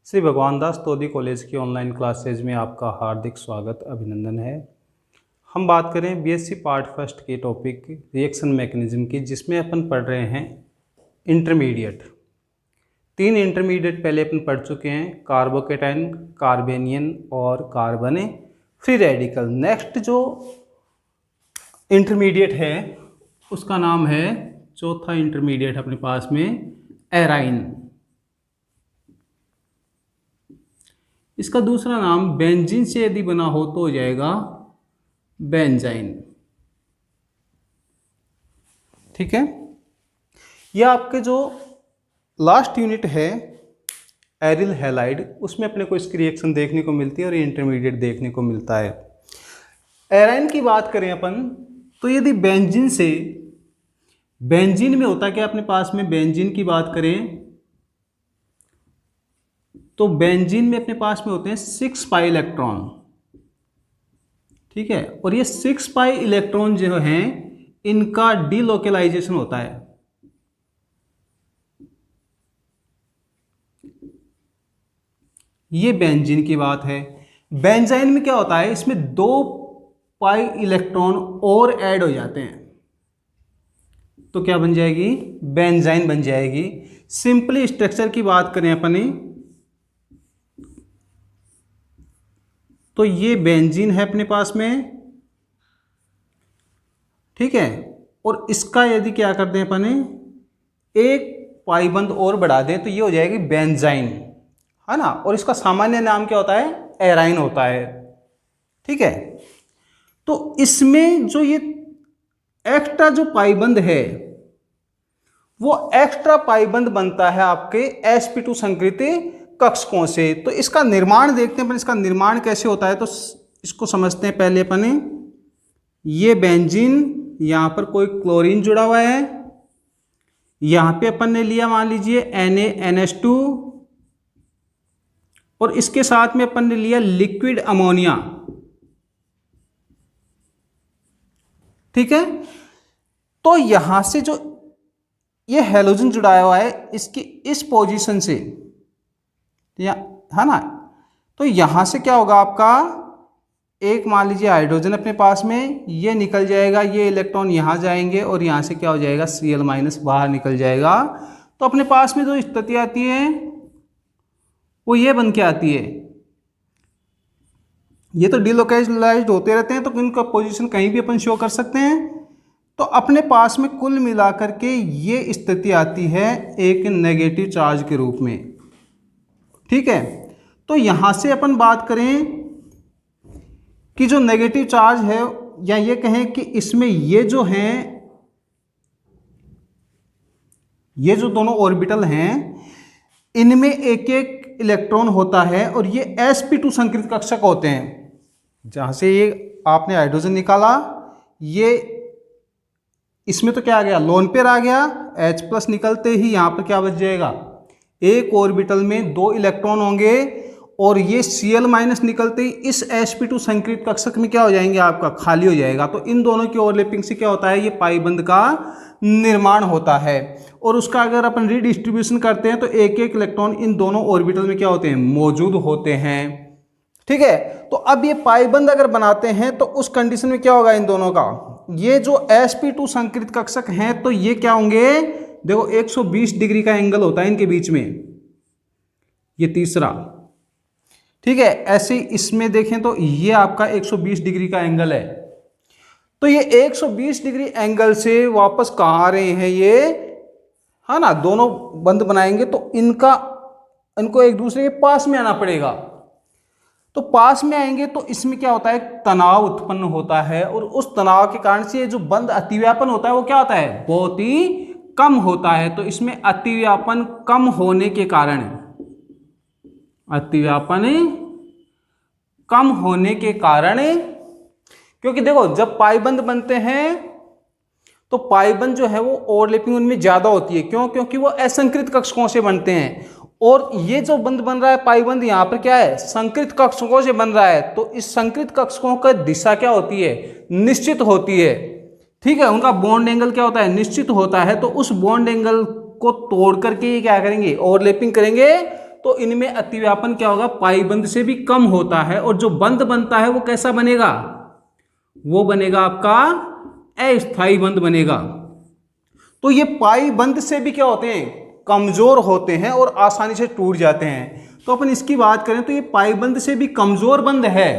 श्री भगवान दास तोदी कॉलेज की online classes में आपका हार्दिक स्वागत अभिनंदन है। हम बात करें बीएससी पार्ट फर्स्ट के टॉपिक रिएक्शन मैकेनिज्म की, जिसमें अपन पढ़ रहे हैं इंटरमीडिएट। 3 इंटरमीडिएट पहले अपन पढ़ चुके हैं, कार्बोकेटाइन, कार्बेनियन और कार्बन फ्री रेडिकल। नेक्स्ट जो इंटरमीडिएट है उसका नाम है, चौथा इंटरमीडिएट अपने पास में एराइन। इसका दूसरा नाम बेंजीन से यदि बना हो तो हो जाएगा बेंजाइन। ठीक है, यह आपके जो लास्ट यूनिट है एरिल हैलाइड, उसमें अपने को इसकी रिएक्शन देखने को मिलती है और इंटरमीडिएट देखने को मिलता है। एराइन की बात करें अपन तो यदि बेंजीन से, बेंजीन में होता क्या अपने पास में, बेंजीन की बात करें तो बेंजीन में अपने पास में होते हैं 6 पाई इलेक्ट्रॉन। ठीक है, और ये 6 पाई इलेक्ट्रॉन जो हैं इनका डीलोकलाइजेशन होता है। ये बेंजीन की बात है। बेंजाइन में क्या होता है, इसमें 2 पाई इलेक्ट्रॉन और ऐड हो जाते हैं तो क्या बन जाएगी, बेंजाइन बन जाएगी। सिंपली स्ट्रक्चर की बात करें अपनी तो ये बेंजीन है अपने पास में। ठीक है, और इसका यदि क्या करते हैं अपने, एक पाई बंद और बढ़ा दें तो ये हो जाएगी बेंजाइन, है ना। और इसका सामान्य नाम क्या होता है, एराइन होता है। ठीक है, तो इसमें जो ये एक्स्ट्रा जो पाईबंद है वो एक्स्ट्रा पाईबंद बनता है आपके sp2 संकृति कक्षकों से। तो इसका निर्माण देखते हैं अपन, इसका निर्माण कैसे होता है तो इसको समझते हैं पहले अपन। ये बेंजीन, यहां पर कोई क्लोरीन जुड़ा हुआ है, यहां पे अपन ने लिया मान लीजिए NaNH2 और इसके साथ में अपन ने लिया लिक्विड अमोनिया। ठीक है, तो यहां से जो ये हैलोजन जुड़ा हुआ है इसकी इस पोजीशन से, या है ना, तो यहां से क्या होगा आपका, एक मान लीजिए हाइड्रोजन अपने पास में, ये निकल जाएगा, ये इलेक्ट्रॉन यहां जाएंगे और यहां से क्या हो जाएगा, Cl- बाहर निकल जाएगा। तो अपने पास में जो स्थिति आती है वो ये बन के आती है। ये तो डिलोकलाइज्ड होते रहते हैं तो इनका पोजीशन कहीं भी अपन शो कर सकते हैं। तो अपने पास में कुल मिलाकर के ये स्थिति आती है एक नेगेटिव चार्ज के रूप में। ठीक है, तो यहां से अपन बात करें कि जो नेगेटिव चार्ज है, या ये कहें कि इसमें ये जो हैं, ये जो दोनों ऑर्बिटल हैं इनमें एक एक इलेक्ट्रॉन होता है और ये sp2 संकृत कक्षक होते हैं। जहां से ये आपने हाइड्रोजन निकाला, ये इसमें तो क्या आ गया, लोन पेयर आ गया, H+ निकलते ही यहां पर क्या बच जाएगा, एक ऑर्बिटल में 2 इलेक्ट्रॉन होंगे और ये Cl- निकलते ही इस sp2 संकृत कक्षक में क्या हो जाएंगे, आपका खाली हो जाएगा। तो इन दोनों की ओवरलैपिंग से क्या होता है, ये पाईबंद का निर्माण होता है। और उसका अगर अपन रीडिस्ट्रीब्यूशन करते हैं तो एक एक इलेक्ट्रॉन इन दोनों ऑर्बिटल में क्या होते हैं, मौजूद होते हैं। ठीक है, तो अब ये पाईबंद अगर बनाते हैं तो उस कंडीशन में क्या होगा इन दोनों का, ये जो sp2 संकृत कक्षक हैं तो ये क्या होंगे, देखो 120 डिग्री का एंगल होता है इनके बीच में, ये तीसरा। ठीक है, ऐसे इसमें देखें तो ये आपका 120 डिग्री का एंगल है। तो ये 120 डिग्री एंगल से वापस कहाँ आ रहे हैं ये, है ना, दोनों बंद बनाएंगे तो इनको एक दूसरे के पास में आना पड़ेगा। तो पास में आएंगे तो इसमें क्या होता है, तनाव उत्पन्न होता है और उस तनाव के कारण से जो बंद अतिव्यापन होता है वो क्या होता है, बहुत ही कम होता है। तो इसमें अतिव्यापन कम होने के कारण, अतिव्यापन कम होने के कारण, क्योंकि देखो जब पाईबंद बनते हैं तो पाईबंद जो है वो ओवरलैपिंग उनमें ज्यादा होती है। क्यों, क्योंकि वो असंकृत कक्षकों से बनते हैं और ये जो बंद बन रहा है पाईबंद यहाँ पर क्या है, संकृत कक्षकों से बन रहा है। तो इस संकृत कक्षकों का दिशा क्या होती है, निश्चित होती है। ठीक है, उनका बॉन्ड एंगल क्या होता है, निश्चित होता है। तो उस बॉन्ड एंगल को तोड़ करके ये क्या करेंगे, ओवरलैपिंग करेंगे तो इनमें अतिव्यापन क्या होगा, पाई बंध से भी कम होता है, और जो बंध बनता है वो कैसा बनेगा, वो बनेगा आपका अस्थायी बंध बनेगा। तो ये पाई बंध से भी क्या होते हैं, कमजोर होते हैं और आसानी से टूट जाते हैं। तो अपन इसकी बात करें तो ये पाई बंध से भी कमजोर बंध है,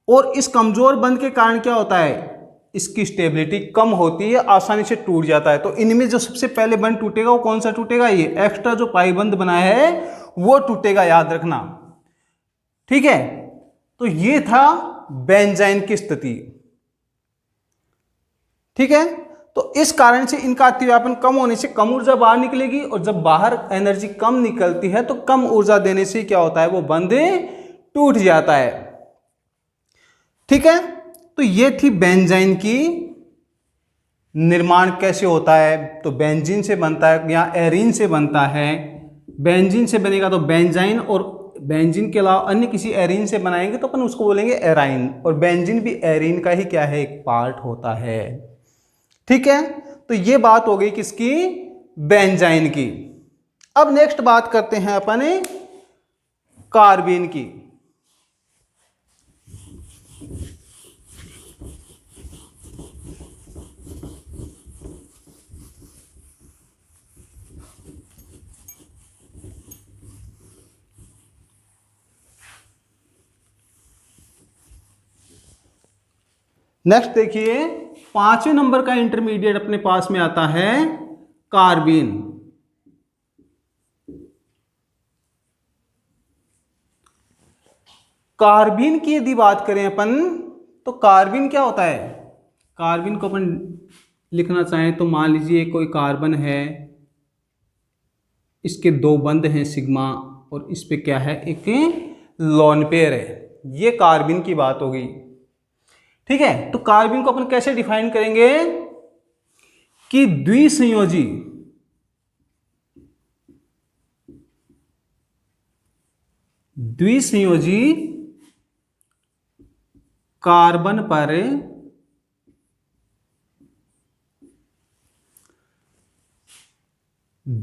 और इस कमजोर बंध के कारण क्या होता है, इसकी स्टेबिलिटी कम होती है, आसानी से टूट जाता है। तो इनमें जो सबसे पहले बंध टूटेगा वो कौन सा टूटेगा, ये एक्स्ट्रा जो पाई बंध बनाया है वो टूटेगा, याद रखना। ठीक है, तो ये था बेंजाइन की स्थिति। ठीक है, तो इस कारण से इनका अतिव्यापन कम होने से कम ऊर्जा बाहर निकलेगी, और जब बाहर एनर्जी कम निकलती है तो कम ऊर्जा देने से क्या होता है, वो बंध टूट जाता है। ठीक है, तो ये थी बेंजाइन की निर्माण कैसे होता है। तो बेंजीन से बनता है या एरीन से बनता है। बेंजीन से बनेगा तो बेंजाइन, और बेंजीन के अलावा अन्य किसी एरीन से बनाएंगे तो अपन उसको बोलेंगे एराइन, और बेंजीन भी एरीन का ही क्या है, एक पार्ट होता है। ठीक है, तो ये बात हो गई किसकी, बेंजाइन की। अब नेक्स्ट बात करते हैं अपन कार्बीन की। नेक्स्ट देखिए, 5वें नंबर का इंटरमीडिएट अपने पास में आता है कार्बीन। कार्बीन की यदि बात करें अपन, तो कार्बीन क्या होता है, कार्बीन को अपन लिखना चाहें तो मान लीजिए कोई कार्बन है, इसके दो बंध हैं सिग्मा, और इस पे क्या है, एक लोन पेयर है। ये कार्बीन की बात हो गई। ठीक है, तो कार्बन को अपन कैसे डिफाइन करेंगे कि द्विसंयोजी कार्बन पर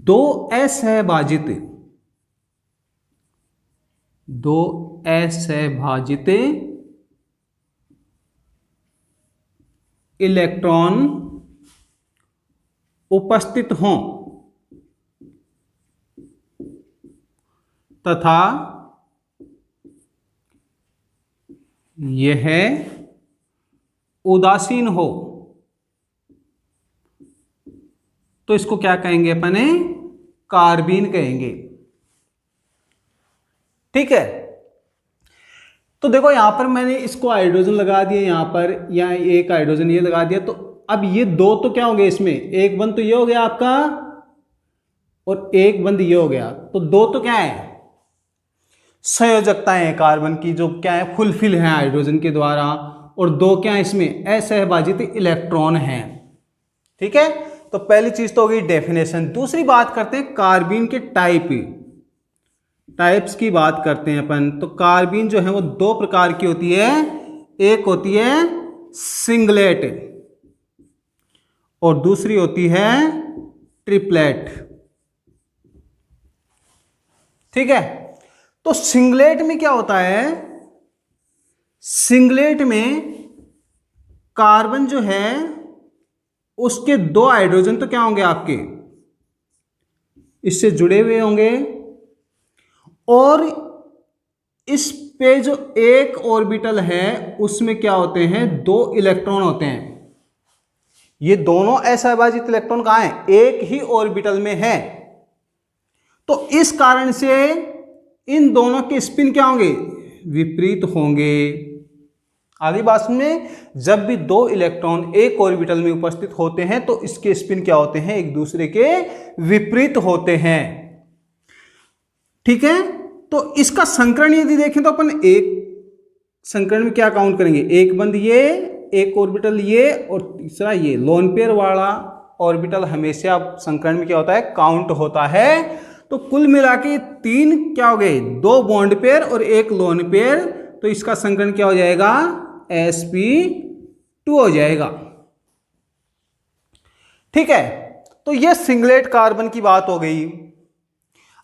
दो असहभाजित इलेक्ट्रॉन उपस्थित हों तथा यह उदासीन हो, तो इसको क्या कहेंगे अपन, कार्बीन कहेंगे। ठीक है, तो देखो यहां पर मैंने इसको हाइड्रोजन लगा दिया यहां पर, या एक हाइड्रोजन ये लगा दिया, तो अब ये दो तो क्या हो गए, इसमें एक बंध तो ये हो गया आपका, और एक बंध ये हो गया, तो दो तो क्या है, संयोजकता है कार्बन की, जो क्या है, फुलफिल है हाइड्रोजन के द्वारा, और दो क्या है इसमें, असहभाजित इलेक्ट्रॉन हैं। ठीक है, तो पहली चीज तो हो गई डेफिनेशन। दूसरी बात करते हैं कार्बीन के टाइप्स की बात करते हैं अपन। तो कार्बीन जो है वो दो प्रकार की होती है, एक होती है सिंगलेट और दूसरी होती है ट्रिपलेट। ठीक है, तो सिंगलेट में क्या होता है, सिंगलेट में कार्बन जो है उसके दो हाइड्रोजन तो क्या होंगे आपके, इससे जुड़े हुए होंगे, और इस पे जो एक ऑर्बिटल है उसमें क्या होते हैं, दो इलेक्ट्रॉन होते हैं। ये दोनों असहभाजित इलेक्ट्रॉन कहां हैं, एक ही ऑर्बिटल में है। तो इस कारण से इन दोनों के स्पिन क्या होंगे, विपरीत होंगे। आगे बात में, जब भी दो इलेक्ट्रॉन एक ऑर्बिटल में उपस्थित होते हैं तो इसके स्पिन क्या होते हैं, एक दूसरे के विपरीत होते हैं। ठीक है, तो इसका संकरण यदि देखें तो अपन एक संकरण में क्या काउंट करेंगे, एक बंध ये, एक ऑर्बिटल ये, और तीसरा ये लोन पेयर वाला ऑर्बिटल हमेशा संकरण में क्या होता है, काउंट होता है। तो कुल मिला के तीन क्या हो गए, दो बॉन्ड पेयर और एक लोन पेयर, तो इसका संकरण क्या हो जाएगा, sp2 हो जाएगा। ठीक है, तो यह सिंगलेट कार्बन की बात हो गई।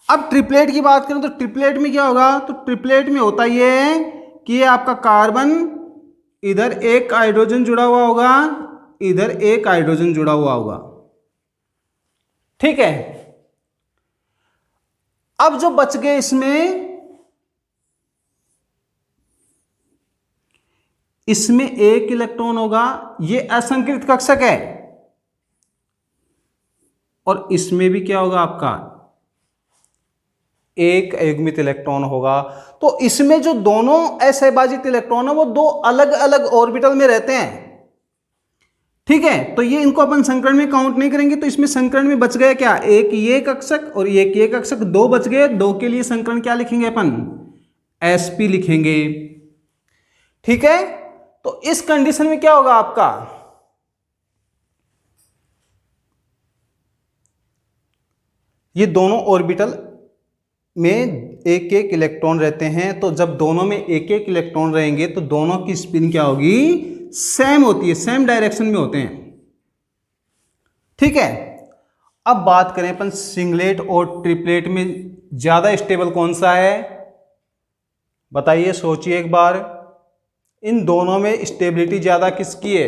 अब ट्रिपलेट की बात करें तो ट्रिपलेट में क्या होगा, तो ट्रिपलेट में होता ये है कि ये आपका कार्बन इधर एक हाइड्रोजन जुड़ा हुआ होगा, इधर एक हाइड्रोजन जुड़ा हुआ होगा, ठीक है। अब जो बच गए इसमें एक इलेक्ट्रॉन होगा, ये असंकृत कक्षक है, और इसमें भी क्या होगा आपका एक अयुग्मित इलेक्ट्रॉन होगा। तो इसमें जो दोनों असहभाजित इलेक्ट्रॉन है वो दो अलग अलग ऑर्बिटल में रहते हैं, ठीक है। तो ये इनको अपन संकरण में काउंट नहीं करेंगे। तो इसमें संकरण में बच गया क्या, एक ये कक्षक और एक ये कक्षक, दो बच गए। दो के लिए संकरण क्या लिखेंगे अपन, sp लिखेंगे, ठीक है। तो इस कंडीशन में क्या होगा आपका, ये दोनों ऑर्बिटल में एक एक इलेक्ट्रॉन रहते हैं। तो जब दोनों में एक एक इलेक्ट्रॉन रहेंगे तो दोनों की स्पिन क्या होगी, सेम होती है, सेम डायरेक्शन में होते हैं, ठीक है। अब बात करें अपन सिंगलेट और ट्रिपलेट में ज्यादा स्टेबल कौन सा है, बताइए, सोचिए एक बार। इन दोनों में स्टेबिलिटी ज्यादा किसकी है,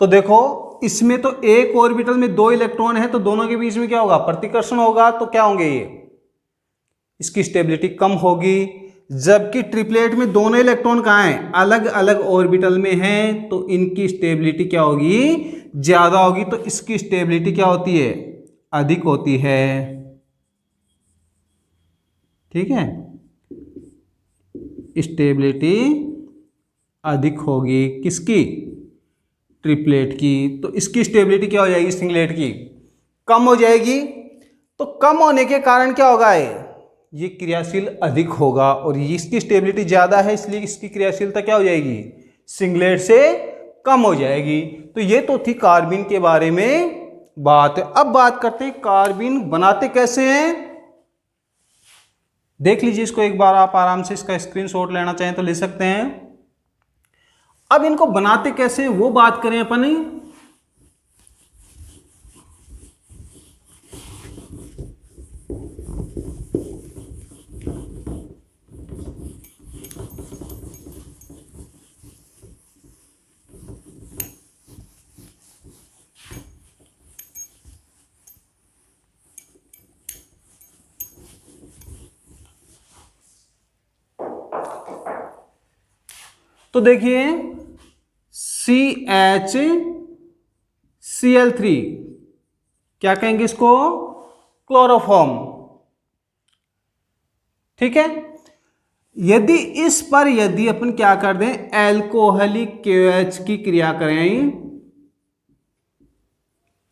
तो देखो इसमें तो एक ऑर्बिटल में दो इलेक्ट्रॉन है, तो दोनों के बीच में क्या होगा, प्रतिकर्षण होगा। तो क्या होंगे ये, इसकी स्टेबिलिटी कम होगी। जबकि ट्रिपलेट में दोनों इलेक्ट्रॉन कहाँ हैं, अलग अलग ऑर्बिटल में हैं, तो इनकी स्टेबिलिटी क्या होगी, ज्यादा होगी। तो इसकी स्टेबिलिटी क्या होती है, अधिक होती है, ठीक है। स्टेबिलिटी अधिक होगी किसकी, ट्रिपलेट की। तो इसकी स्टेबिलिटी क्या हो जाएगी, सिंगलेट की कम हो जाएगी। तो कम होने के कारण क्या होगा, ये क्रियाशील अधिक होगा, और इसकी स्टेबिलिटी ज्यादा है, इसलिए इसकी क्रियाशीलता क्या हो जाएगी, सिंगलेट से कम हो जाएगी। तो ये तो थी कार्बिन के बारे में बात। अब बात करते हैं कार्बिन बनाते कैसे हैं। देख लीजिए इसको एक बार, आप आराम से इसका स्क्रीनशॉट लेना चाहें तो ले सकते हैं। अब इनको बनाते कैसे हैं वो बात करें अपन। तो देखिए CHCl3 क्या कहेंगे इसको, क्लोरोफॉर्म, ठीक है। यदि इस पर यदि अपन क्या कर दें, एल्कोहलिक KOH की क्रिया करें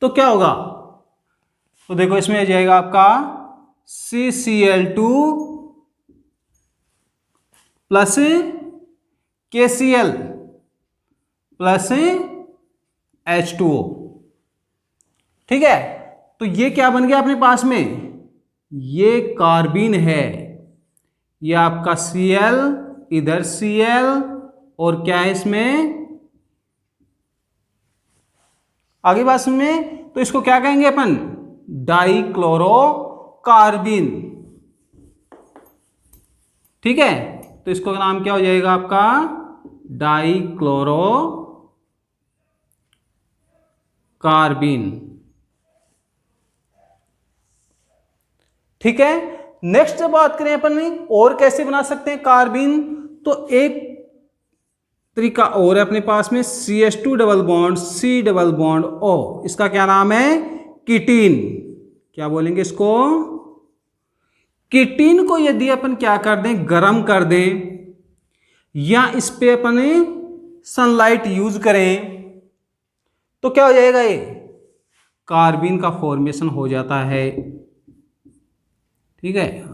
तो क्या होगा, तो देखो इसमें आ जाएगा आपका CCl2 plus KCl plus H2O, ठीक है। तो ये क्या बन गया अपने पास में, ये कार्बिन है, ये आपका Cl, इधर Cl, और क्या है इसमें आगे बात में, तो इसको क्या कहेंगे अपन, डाइक्लोरोकार्बिन, ठीक है। तो इसको नाम क्या हो जाएगा आपका, डाइक्लोरोकार्बिन, ठीक है। नेक्स्ट बात करें अपन और कैसे बना सकते हैं कार्बिन, तो एक तरीका और है अपने पास में, CH2 double bond C double bond O, इसका क्या नाम है, कीटीन। क्या बोलेंगे इसको, कीटीन को यदि अपन क्या कर दें, गर्म कर दें, या इस पे अपन सनलाइट यूज करें, तो क्या हो जाएगा, ये कार्बिन का फॉर्मेशन हो जाता है, ठीक है।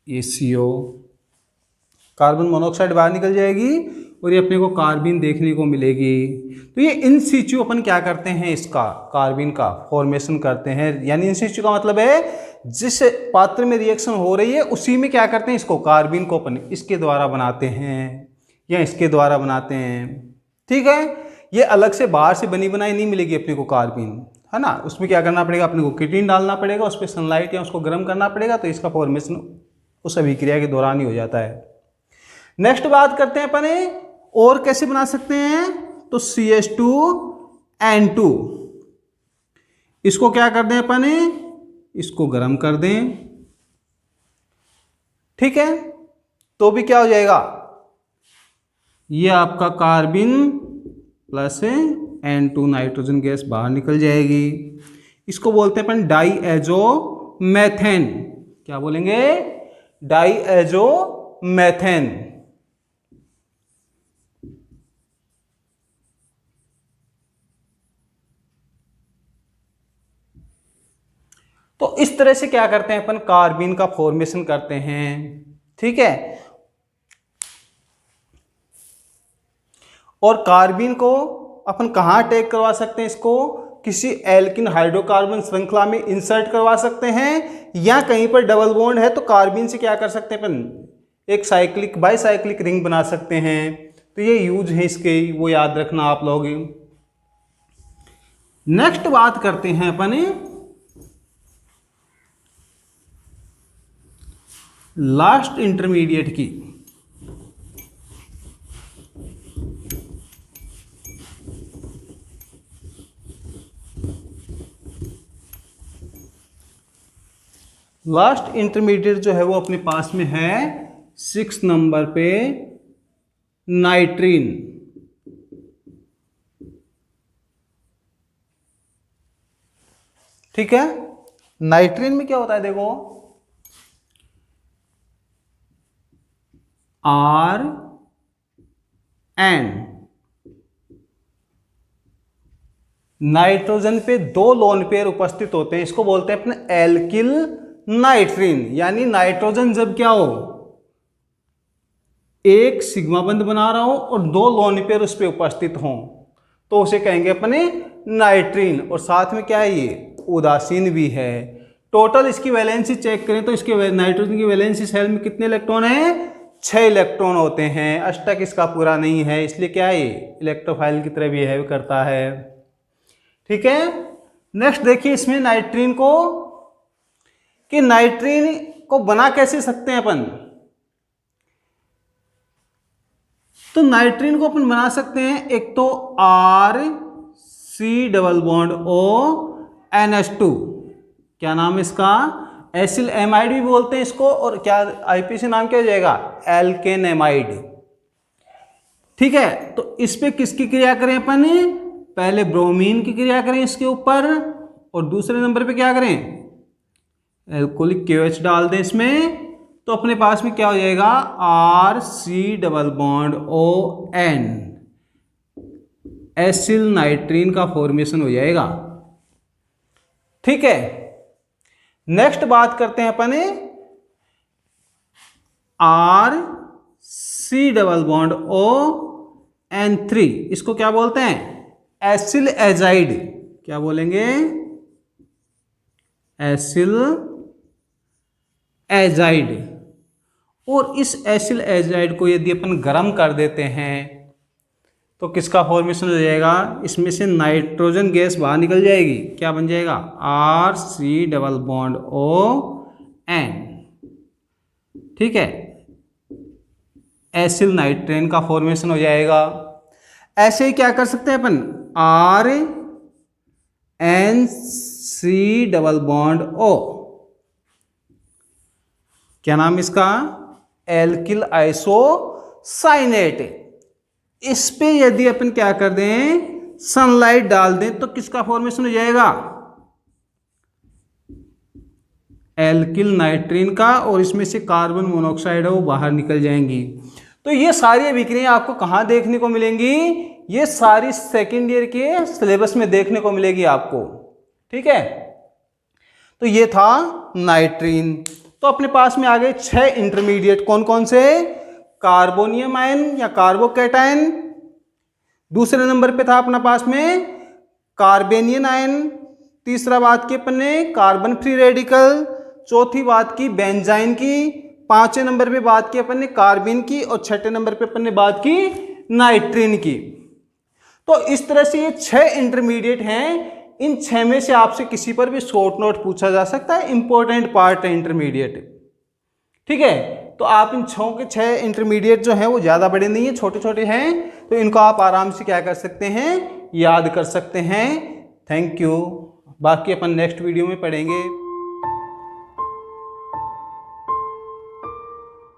ये CO, कार्बन मोनोऑक्साइड बाहर निकल जाएगी और ये अपने को कार्बिन देखने को मिलेगी। तो ये इन सिचु अपन क्या करते हैं, इसका कार्बिन का फॉर्मेशन करते हैं। यानी इन सिचु का मतलब है जिस पात्र में रिएक्शन हो रही है उसी में क्या करते हैं, इसको कार्बिन को अपन इसके द्वारा बनाते हैं या इसके द्वारा बनाते हैं, ठीक है। ये अलग से बाहर से बनी बनाई नहीं मिलेगी अपने को कार्बिन, है ना, उसमें क्या करना पड़ेगा, अपने को किटिन डालना पड़ेगा, उस पर सनलाइट या उसको गर्म करना पड़ेगा, तो इसका फॉर्मेशन उस अभिक्रिया के दौरान ही हो जाता है। नेक्स्ट बात करते हैं अपने और कैसे बना सकते हैं, तो CH2N2 इसको क्या कर दें अपने, इसको गर्म कर दें, ठीक है, तो भी क्या हो जाएगा, ये आपका carbon plus N2 nitrogen gas बाहर निकल जाएगी। इसको बोलते हैं अपन डाईएजोमेथेन। क्या बोलेंगे, डाईएजोमेथेन। तो इस तरह से क्या करते हैं अपन, कार्बन का फॉर्मेशन करते हैं, ठीक है। और कार्बन को अपन कहाँ अटैक करवा सकते हैं, इसको किसी एल्किन हाइड्रोकार्बन श्रृंखला में इंसर्ट करवा सकते हैं, या कहीं पर डबल बॉन्ड है तो कार्बन से क्या कर सकते हैं अपन, एक साइक्लिक बाईसाइक्लिक रिंग बना सकते हैं। तो ये यूज है इसके, वो याद रखना आप लोग। नेक्स्ट बात करते हैं अपन लास्ट इंटरमीडिएट की। लास्ट इंटरमीडिएट जो है वो अपने पास में है 6 नंबर पे नाइट्रीन। ठीक है, नाइट्रीन में क्या होता है देखो, RN नाइट्रोजन पे 2 लोन पेयर उपस्थित होते हैं, इसको बोलते हैं अपने एल्किल नाइट्रीन। यानी नाइट्रोजन जब क्या हो, एक सिग्मा बंध बना रहा हो और 2 लोन पेयर उस पर उपस्थित हों, तो उसे कहेंगे अपने नाइट्रीन। और साथ में क्या है, ये उदासीन भी है। टोटल इसकी वैलेंसी चेक करें तो इसके नाइट्रोजन की वैलेंसी शेल में कितने इलेक्ट्रॉन हैं, 6 इलेक्ट्रॉन होते हैं। अष्टक इसका पूरा नहीं है, इसलिए क्या है, ये इलेक्ट्रोफाइल की तरह बिहेव करता है। ठीक है, नेक्स्ट देखिए इसमें नाइट्रीन को, कि नाइट्रीन को बना कैसे सकते हैं अपन। तो नाइट्रीन को अपन बना सकते हैं, एक तो RC डबल बॉन्ड ONH2, क्या नाम है इसका, एसिल एमाइड भी बोलते हैं इसको, और क्या आईपीसी नाम क्या हो जाएगा, एल्केनेमाइड। ठीक है, तो इस पे किसकी क्रिया करें अपन, पहले ब्रोमीन की क्रिया करें इसके ऊपर, और दूसरे नंबर पे क्या करें, एल्कोहलिक KOH डाल दें इसमें, तो अपने पास में क्या हो जाएगा, RC double bond ON, acyl नाइट्रीन का फॉर्मेशन हो जाएगा। ठीक है, नेक्स्ट बात करते हैं अपन RC डबल बॉन्ड ON3, इसको क्या बोलते हैं, एसिल एजाइड। क्या बोलेंगे, एसिल एजाइड। और इस एसिल एजाइड को यदि अपन गर्म कर देते हैं तो किसका फॉर्मेशन हो जाएगा, इसमें से नाइट्रोजन गैस बाहर निकल जाएगी, क्या बन जाएगा, RC डबल बॉन्ड ON। ठीक है, एसिल नाइट्रेन का फॉर्मेशन हो जाएगा। ऐसे ही क्या कर सकते हैं अपन, RNC डबल बॉन्ड O, क्या नाम इसका, एल्किल आइसोसाइनेट। इस पे यदि अपन क्या कर दें, सनलाइट डाल दें, तो किसका फॉर्मेशन हो जाएगा, एल्किल नाइट्रीन का, और इसमें से कार्बन मोनोऑक्साइड है वो बाहर निकल जाएंगी। तो ये सारी अभिक्रियाएं आपको कहाँ देखने को मिलेंगी, ये सारी सेकेंड ईयर के सिलेबस में देखने को मिलेगी आपको। ठीक है, तो ये था नाइट्रीन। तो अपने पास में आ गए 6 इंटरमीडिएट, कौन कौन से, कार्बोनियम आयन या कार्बोकैटायन, दूसरे नंबर पे था अपना पास में कार्बेनियन आयन, तीसरा बात की अपन ने कार्बन फ्री रेडिकल, चौथी बात की बेंजाइन की, पांचवें नंबर पे बात की अपन ने कार्बिन की, और छठे नंबर पे अपन ने बात की नाइट्रीन की। तो इस तरह से ये 6 इंटरमीडिएट हैं, इन 6 में से आपसे किसी पर भी शॉर्ट नोट पूछा जा सकता है, इंपॉर्टेंट पार्ट है इंटरमीडिएट। ठीक है, तो आप इन 6 के 6 इंटरमीडिएट जो है वो ज़्यादा बड़े नहीं है, छोटे छोटे हैं, तो इनको आप आराम से क्या कर सकते हैं, याद कर सकते हैं। Thank you. बाकी अपन नेक्स्ट वीडियो में पढ़ेंगे।